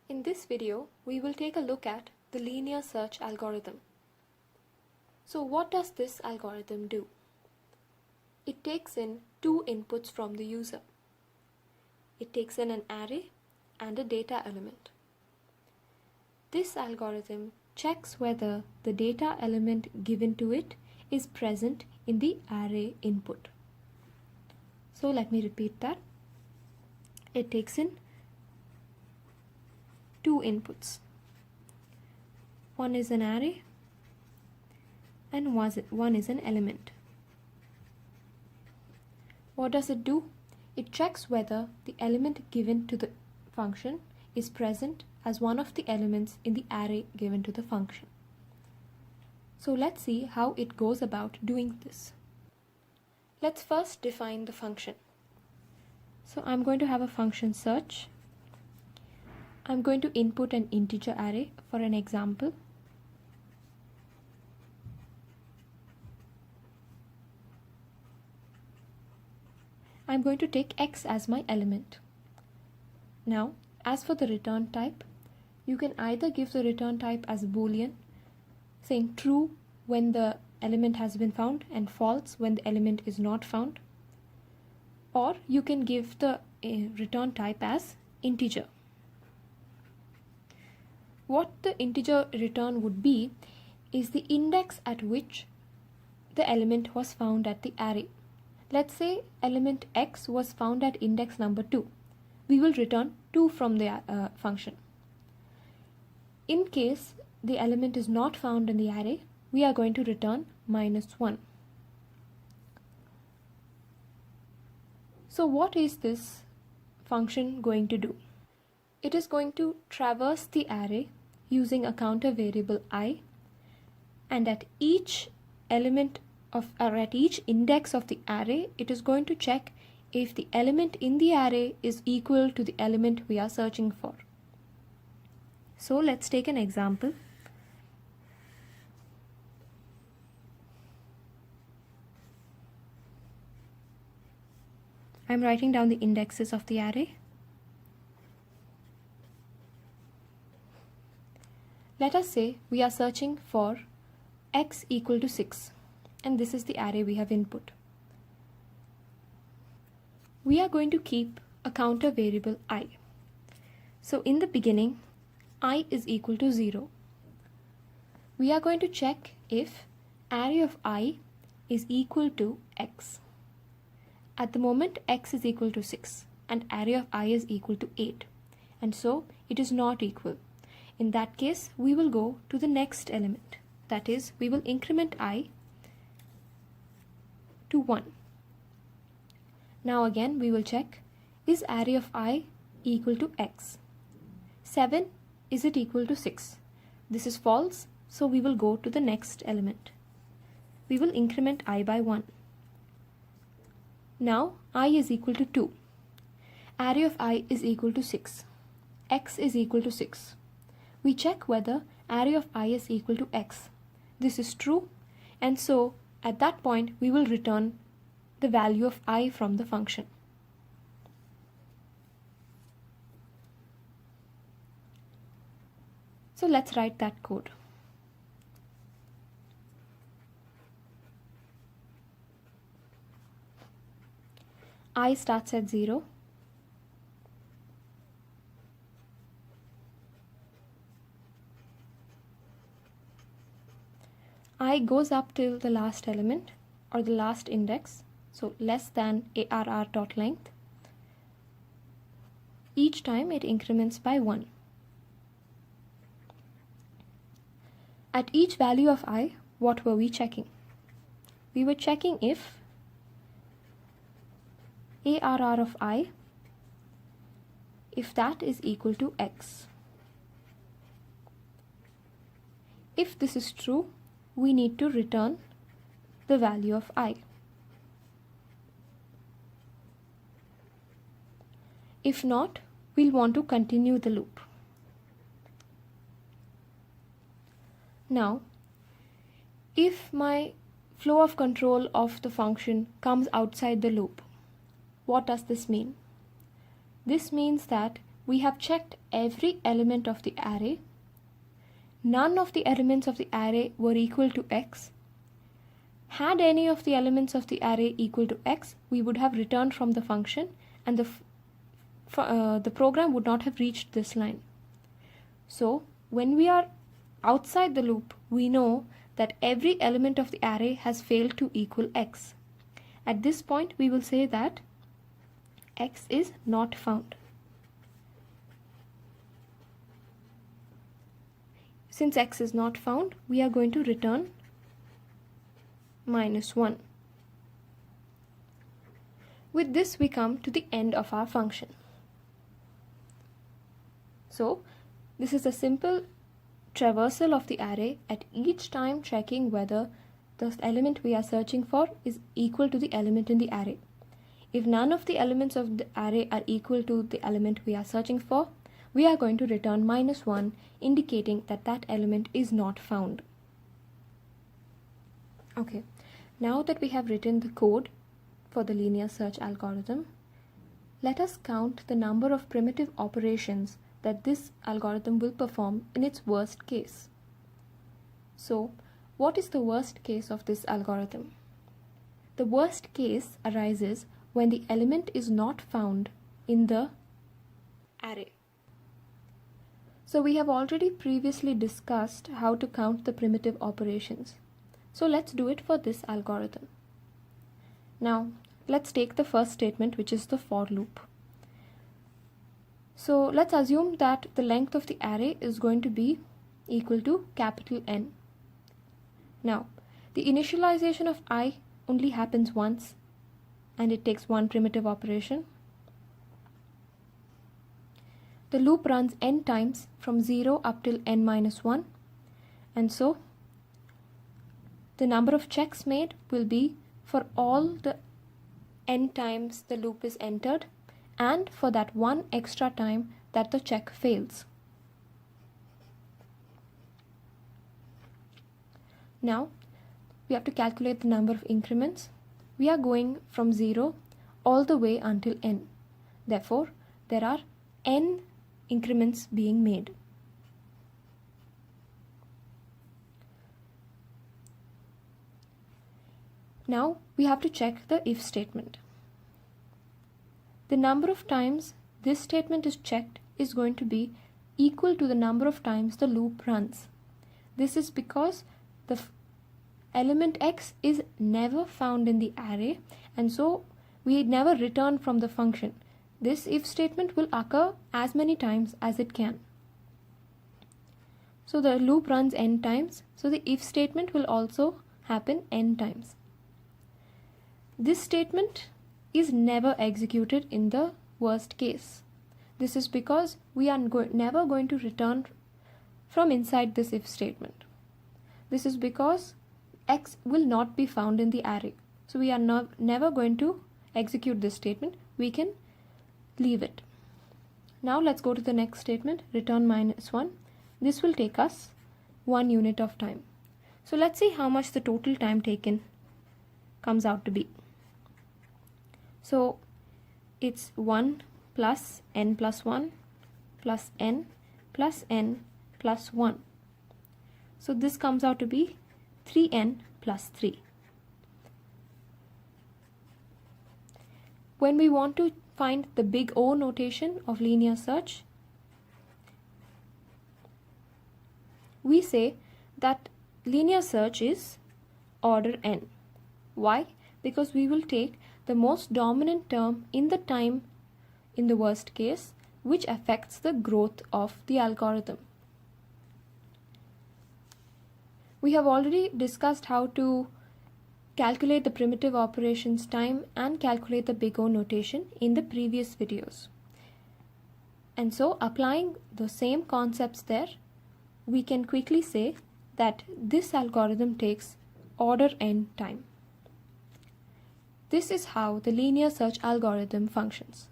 In this video, we will take a look at the linear search algorithm. So what does this algorithm do? It takes in two inputs from the user. It takes in an array and a data element. This algorithm checks whether the data element given to it is present in the array input. So let me repeat that. It takes in two inputs. One is an array and one is an element. What does it do? It checks whether the element given to the function is present as one of the elements in the array given to the function. So let's see how it goes about doing this. Let's first define the function. So I'm going to have a function search. I'm going to input an integer array for an example. I'm going to take x as my element. Now, as for the return type, you can either give the return type as Boolean, saying true when the element has been found and false when the element is not found, or you can give the return type as integer. What the integer return would be is the index at which the element was found at the array. Let's say element x was found at index number 2. We will return 2 from the function. In case the element is not found in the array, we are going to return -1. So what is this function going to do? It is going to traverse the array using a counter variable I, and at each element or at each index of the array, it is going to check if the element in the array is equal to the element we are searching for. So let's take an example. I'm writing down the indexes of the array. Let us say we are searching for x equal to 6, and this is the array we have input. We are going to keep a counter variable I. So in the beginning, I is equal to 0. We are going to check if array of I is equal to x. At the moment, x is equal to 6 and array of I is equal to 8, and so it is not equal. In that case, we will go to the next element. That is, we will increment I to 1. Now again, we will check, is array of I equal to x? 7, is it equal to 6? This is false, so we will go to the next element. We will increment I by 1. Now I is equal to 2. Array of I is equal to 6. X is equal to 6. We check whether array of I is equal to x. This is true, and so at that point we will return the value of I from the function. So let's write that code. I starts at 0. I goes up till the last element or the last index, so less than arr.length. Each time it increments by 1. At each value of I, what were we checking? We were checking if arr of I, if that is equal to x. If this is true, we need to return the value of I. If not, we'll want to continue the loop. Now, if my flow of control of the function comes outside the loop, what does this mean? This means that we have checked every element of the array. None of the elements of the array were equal to x. Had any of the elements of the array equal to x, we would have returned from the function and the program would not have reached this line. So when we are outside the loop, we know that every element of the array has failed to equal x. At this point, we will say that x is not found. Since x is not found, we are going to return -1. With this, we come to the end of our function. So, this is a simple traversal of the array, at each time checking whether the element we are searching for is equal to the element in the array. If none of the elements of the array are equal to the element we are searching for, we are going to return -1, indicating that that element is not found. Okay, now that we have written the code for the linear search algorithm, let us count the number of primitive operations that this algorithm will perform in its worst case. So, what is the worst case of this algorithm? The worst case arises when the element is not found in the array. So we have already previously discussed how to count the primitive operations. So let's do it for this algorithm. Now, let's take the first statement, which is the for loop. So let's assume that the length of the array is going to be equal to capital N. Now, the initialization of I only happens once, and it takes one primitive operation. The loop runs n times from 0 up till n-1, and so the number of checks made will be for all the n times the loop is entered and for that one extra time that the check fails. Now we have to calculate the number of increments. We are going from 0 all the way until n. Therefore, there are n increments being made. Now we have to check the if statement. The number of times this statement is checked is going to be equal to the number of times the loop runs. This is because the element x is never found in the array, and so we never return from the function. This if statement will occur as many times as it can. So the loop runs n times, so the if statement will also happen n times. This statement is never executed in the worst case. This is because we are never going to return from inside this if statement. This is because x will not be found in the array. So we are never going to execute this statement. We can leave it. Now let's go to the next statement, return -1. This will take us 1 unit of time. So let's see how much the total time taken comes out to be. So it's 1 plus n plus 1 plus n plus n plus 1. So this comes out to be 3n plus 3. When we want to find the big O notation of linear search, we say that linear search is order n. Why? Because we will take the most dominant term in the time in the worst case, which affects the growth of the algorithm. We have already discussed how to calculate the primitive operations time and calculate the big O notation in the previous videos. And so applying the same concepts there, we can quickly say that this algorithm takes order n time. This is how the linear search algorithm functions.